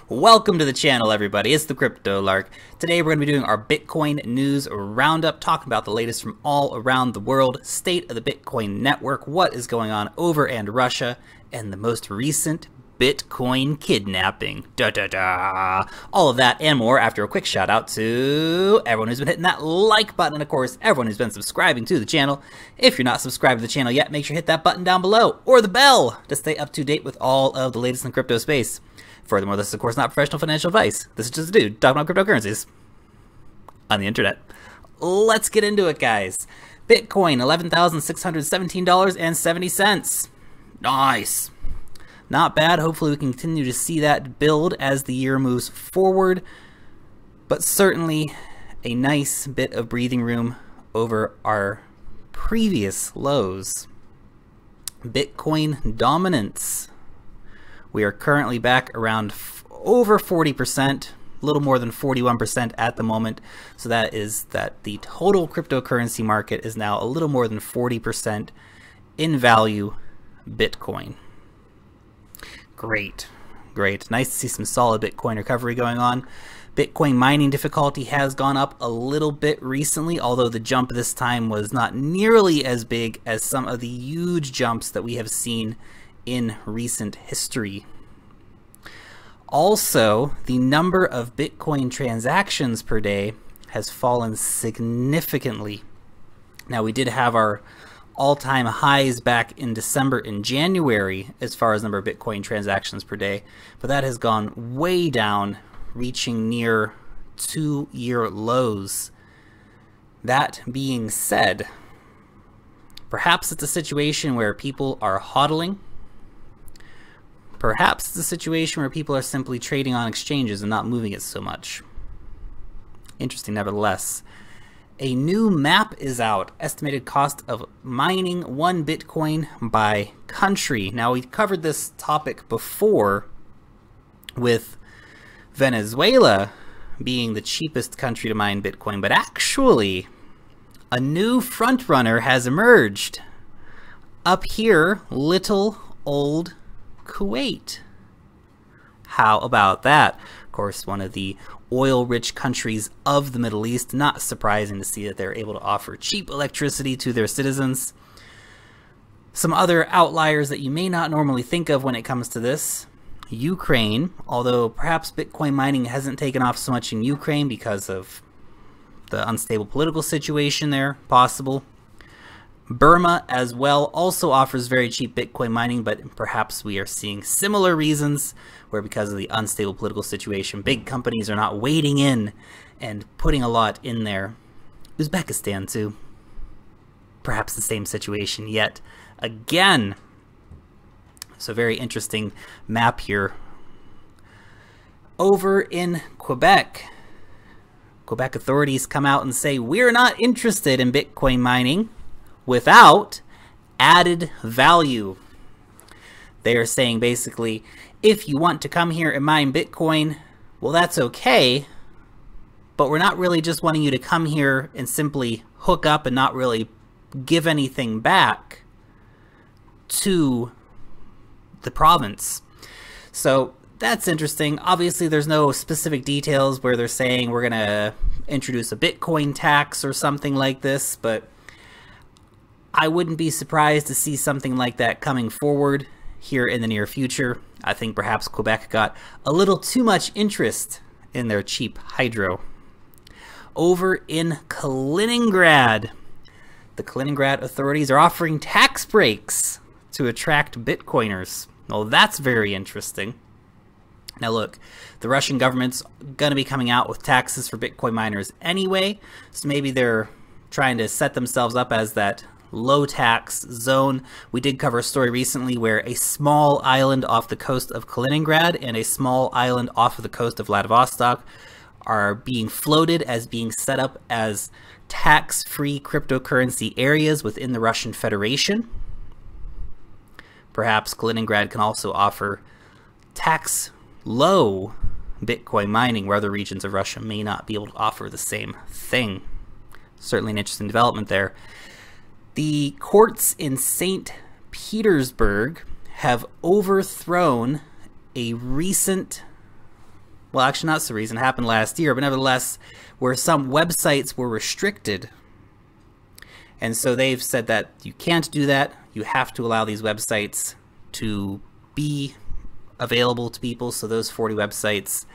Welcome to the channel, everybody. It's the Crypto Lark. Today we're going to be doing our Bitcoin news roundup, talking about the latest from all around the world, state of the Bitcoin network, what is going on over in Russia, and the most recent Bitcoin kidnapping. All of that and more after a quick shout out to everyone who's been hitting that like button, and of course everyone who's been subscribing to the channel. If you're not subscribed to the channel yet, make sure you hit that button down below or the bell to stay up to date with all of the latest in crypto space. Furthermore, this is of course not professional financial advice. This is just a dude talking about cryptocurrencies on the internet. Let's get into it, guys. Bitcoin, $11,617.70. Nice. Not bad. Hopefully we can continue to see that build as the year moves forward, but certainly a nice bit of breathing room over our previous lows. Bitcoin dominance. We are currently back around over 40%, a little more than 41% at the moment. So that is that the total cryptocurrency market is now a little more than 40% in value Bitcoin. Great, great. Nice to see some solid Bitcoin recovery going on. Bitcoin mining difficulty has gone up a little bit recently, although the jump this time was not nearly as big as some of the huge jumps that we have seen in recent history. Also, the number of Bitcoin transactions per day has fallen significantly. Now, we did have our all-time highs back in December and January as far as number of Bitcoin transactions per day, but that has gone way down, reaching near 2-year lows. That being said, perhaps it's a situation where people are hodling. Perhaps it's a situation where people are simply trading on exchanges and not moving it so much. Interesting nevertheless. A new map is out. Estimated cost of mining 1 Bitcoin by country. Now, we covered this topic before with Venezuela being the cheapest country to mine Bitcoin, but actually a new frontrunner has emerged. Up here, little old Kuwait. How about that? Of course, one of the oil-rich countries of the Middle East. Not surprising to see that they're able to offer cheap electricity to their citizens. Some other outliers that you may not normally think of when it comes to this. Ukraine, although perhaps Bitcoin mining hasn't taken off so much in Ukraine because of the unstable political situation there, possible. Burma as well also offers very cheap Bitcoin mining, but perhaps we are seeing similar reasons where because of the unstable political situation, big companies are not wading in and putting a lot in there. Uzbekistan too. Perhaps the same situation yet again. So very interesting map here. Over in Quebec, Quebec authorities come out and say, we're not interested in Bitcoin mining without added value. They are saying basically, if you want to come here and mine Bitcoin, well, that's okay, but we're not really just wanting you to come here and simply hook up and not really give anything back to the province. So that's interesting. Obviously, there's no specific details where they're saying we're going to introduce a Bitcoin tax or something like this, but I wouldn't be surprised to see something like that coming forward here in the near future. I think perhaps Quebec got a little too much interest in their cheap hydro. Over in Kaliningrad, the Kaliningrad authorities are offering tax breaks to attract Bitcoiners. Well, that's very interesting. Now look, the Russian government's going to be coming out with taxes for Bitcoin miners anyway, so maybe they're trying to set themselves up as that low tax zone. We did cover a story recently where a small island off the coast of Kaliningrad and a small island off of the coast of Vladivostok are being floated as being set up as tax-free cryptocurrency areas within the Russian Federation. Perhaps Kaliningrad can also offer tax-low Bitcoin mining where other regions of Russia may not be able to offer the same thing. Certainly an interesting development there. The courts in St. Petersburg have overthrown a recent well, actually not so recent, it happened last year, but nevertheless, where some websites were restricted. And so they've said that you can't do that. You have to allow these websites to be available to people. So those 40 websites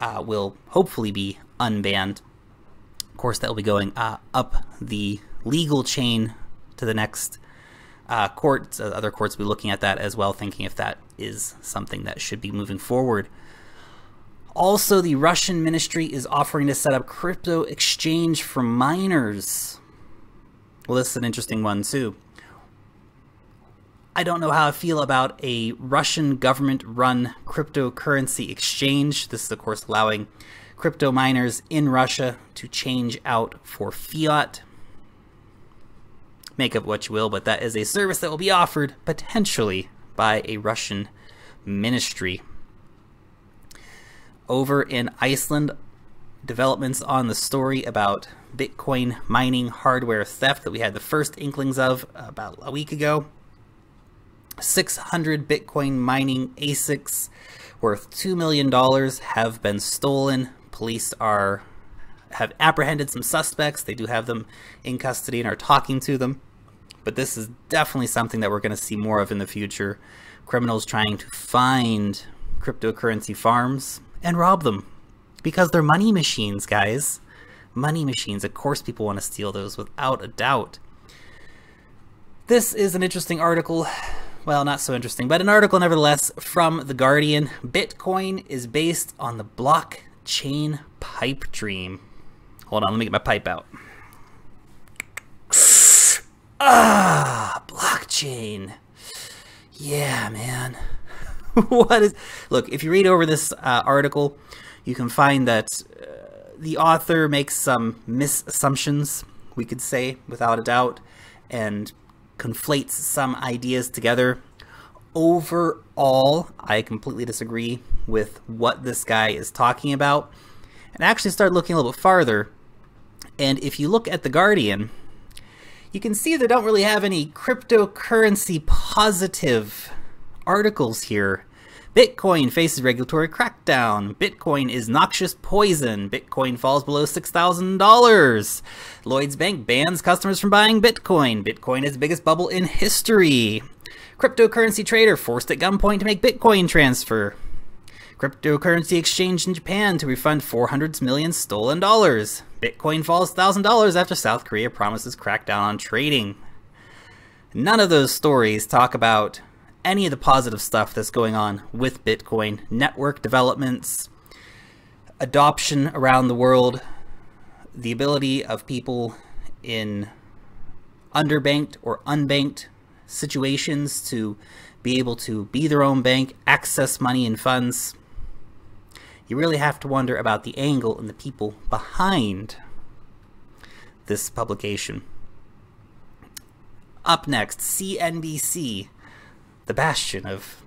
will hopefully be unbanned. Of course, that will be going up the legal chain to the next court. Other courts will be looking at that as well, thinking if that is something that should be moving forward. Also, the Russian ministry is offering to set up crypto exchange for miners. Well, this is an interesting one too. I don't know how I feel about a Russian government-run cryptocurrency exchange. This is, of course, allowing crypto miners in Russia to change out for fiat. Make of what you will, but that is a service that will be offered potentially by a Russian ministry. Over in Iceland, developments on the story about Bitcoin mining hardware theft that we had the first inklings of about a week ago. 600 Bitcoin mining ASICs worth $2 million have been stolen. Police have apprehended some suspects. They do have them in custody and are talking to them. But this is definitely something that we're going to see more of in the future. Criminals trying to find cryptocurrency farms and rob them. Because they're money machines, guys. Money machines. Of course people want to steal those without a doubt. This is an interesting article. Well, not so interesting, but an article nevertheless from The Guardian. Bitcoin is based on the blockchain pipe dream. Hold on, let me get my pipe out. Blockchain. Yeah, man. Look, if you read over this article, you can find that the author makes some misassumptions, we could say, without a doubt, and conflates some ideas together. Overall, I completely disagree with what this guy is talking about, and actually started looking a little bit farther. And if you look at The Guardian, you can see they don't really have any cryptocurrency positive articles here. Bitcoin faces regulatory crackdown. Bitcoin is noxious poison. Bitcoin falls below $6,000. Lloyds Bank bans customers from buying Bitcoin. Bitcoin is the biggest bubble in history. Cryptocurrency trader forced at gunpoint to make Bitcoin transfer. Cryptocurrency exchange in Japan to refund 400 million stolen dollars. Bitcoin falls $1,000 after South Korea promises crackdown on trading. None of those stories talk about any of the positive stuff that's going on with Bitcoin, network developments, adoption around the world, the ability of people in underbanked or unbanked situations to be able to be their own bank, access money and funds. You really have to wonder about the angle and the people behind this publication. Up next, CNBC. The bastion of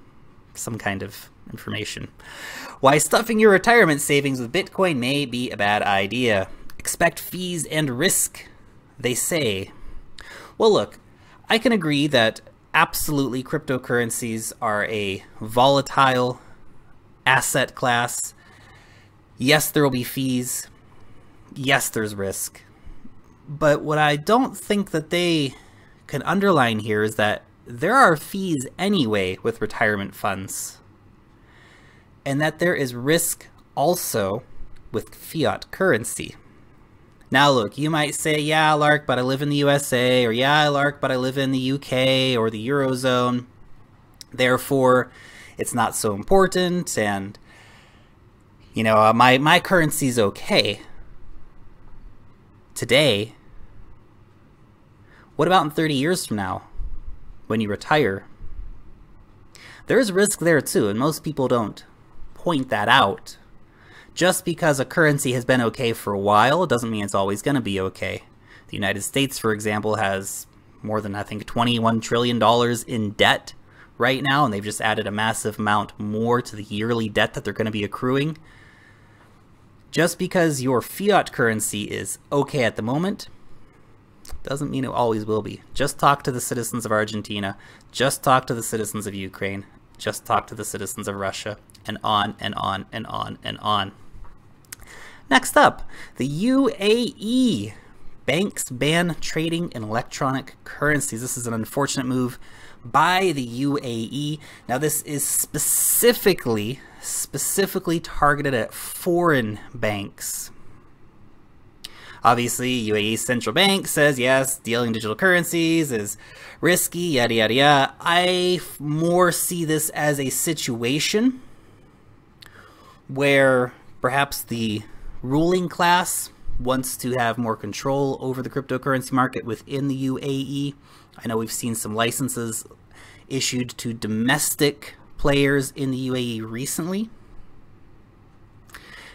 some kind of information. Why stuffing your retirement savings with Bitcoin may be a bad idea. Expect fees and risk, they say. Well, look, I can agree that absolutely cryptocurrencies are a volatile asset class. Yes, there will be fees. Yes, there's risk. But what I don't think that they can underline here is that there are fees anyway with retirement funds, and that there is risk also with fiat currency. Now look, you might say, yeah, Lark, but I live in the USA, or yeah, Lark, but I live in the UK or the Eurozone, therefore it's not so important, and you know, my currency's okay today. What about in 30 years from now? When you retire, there's risk there too, and most people don't point that out. Just because a currency has been okay for a while doesn't mean it's always going to be okay. The United States, for example, has more than, I think, $21 trillion in debt right now, and they've just added a massive amount more to the yearly debt that they're going to be accruing. Just because your fiat currency is okay at the moment doesn't mean it always will be. Just talk to the citizens of Argentina. Just talk to the citizens of Ukraine. Just talk to the citizens of Russia. and on and on and on and on. Next up, the UAE. Banks ban trading in electronic currencies. This is an unfortunate move by the UAE. Now this is specifically targeted at foreign banks. Obviously, UAE's central bank says, yes, dealing in digital currencies is risky, yada, yada, yada. I more see this as a situation where perhaps the ruling class wants to have more control over the cryptocurrency market within the UAE. I know we've seen some licenses issued to domestic players in the UAE recently.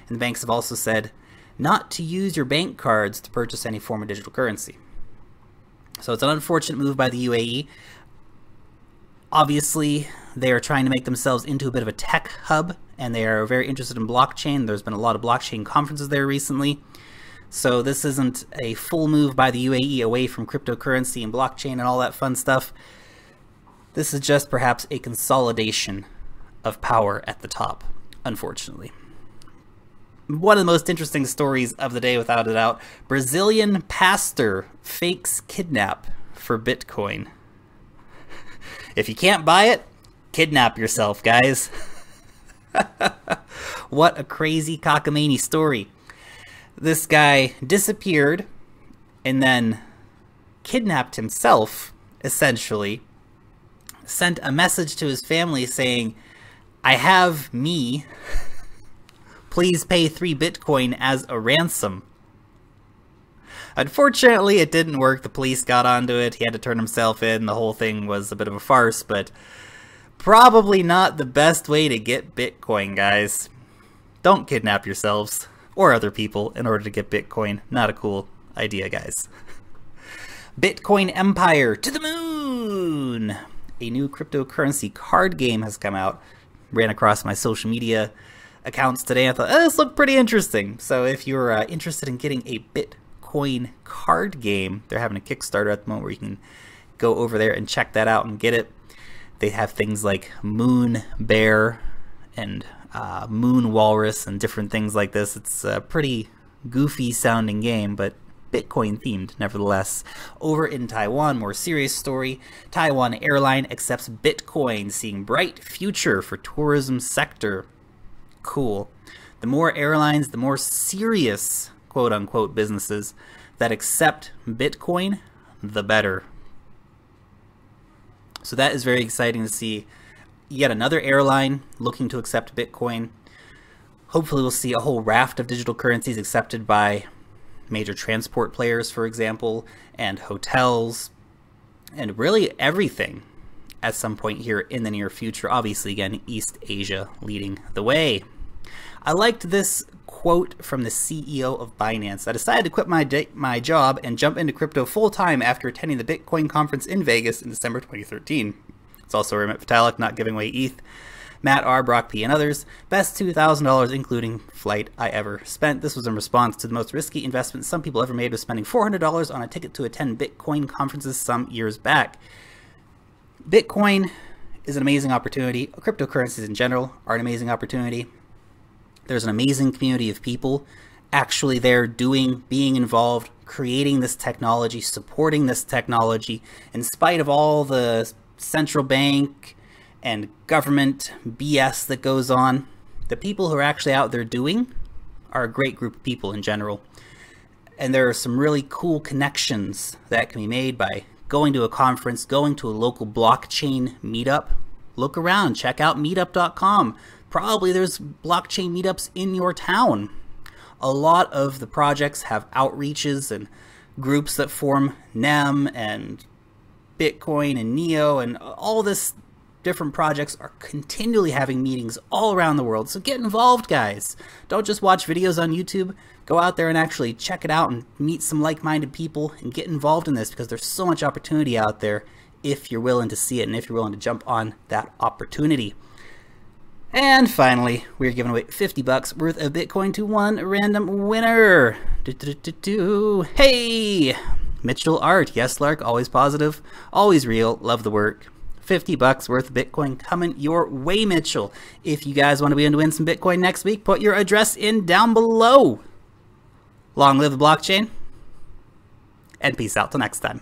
And the banks have also said not to use your bank cards to purchase any form of digital currency. So it's an unfortunate move by the UAE. Obviously, they are trying to make themselves into a bit of a tech hub, and they are very interested in blockchain. There's been a lot of blockchain conferences there recently. So this isn't a full move by the UAE away from cryptocurrency and blockchain and all that fun stuff. This is just perhaps a consolidation of power at the top, unfortunately. One of the most interesting stories of the day, without a doubt, Brazilian pastor fakes kidnap for Bitcoin. If you can't buy it, kidnap yourself, guys. What a crazy cockamamie story. This guy disappeared and then kidnapped himself, essentially, sent a message to his family saying, I have me. Please pay 3 Bitcoin as a ransom. Unfortunately, it didn't work. The police got onto it. He had to turn himself in. The whole thing was a bit of a farce, but probably not the best way to get Bitcoin, guys. Don't kidnap yourselves or other people in order to get Bitcoin. Not a cool idea, guys. Bitcoin Empire to the moon! A new cryptocurrency card game has come out. Ran across my social media accounts today. I thought, oh, this looked pretty interesting. So if you're interested in getting a Bitcoin card game, they're having a Kickstarter at the moment where you can go over there and check that out and get it. They have things like Moon Bear and Moon Walrus and different things like this. It's a pretty goofy sounding game, but Bitcoin themed nevertheless. Over in Taiwan, more serious story. Taiwan airline accepts Bitcoin, seeing bright future for tourism sector. Cool. The more airlines, the more serious quote-unquote businesses that accept Bitcoin, the better. So that is very exciting to see yet another airline looking to accept Bitcoin. Hopefully we'll see a whole raft of digital currencies accepted by major transport players, for example, and hotels, and really everything at some point here in the near future. Obviously, again, East Asia leading the way. I liked this quote from the CEO of Binance. I decided to quit my job and jump into crypto full-time after attending the Bitcoin conference in Vegas in December 2013. It's also Remit Vitalik not giving away ETH. Matt R., Brock P., and others. Best $2,000 including flight I ever spent. This was in response to the most risky investment some people ever made, was spending $400 on a ticket to attend Bitcoin conferences some years back. Bitcoin is an amazing opportunity. Cryptocurrencies in general are an amazing opportunity. There's an amazing community of people actually there being involved, creating this technology, supporting this technology, in spite of all the central bank and government BS that goes on. The people who are actually out there doing are a great group of people in general. And there are some really cool connections that can be made by going to a conference, going to a local blockchain meetup. Look around, check out meetup.com. Probably there's blockchain meetups in your town. A lot of the projects have outreaches and groups that form NEM and Bitcoin and Neo, and all this different projects are continually having meetings all around the world. So get involved, guys. Don't just watch videos on YouTube. Go out there and actually check it out and meet some like-minded people and get involved in this, because there's so much opportunity out there if you're willing to see it and if you're willing to jump on that opportunity. And finally, we're giving away $50 worth of Bitcoin to one random winner. Hey! Mitchell Art. Yes, Lark. Always positive. Always real. Love the work. $50 worth of Bitcoin coming your way, Mitchell. If you guys want to be in to win some Bitcoin next week, put your address in down below. Long live the blockchain, and peace out till next time.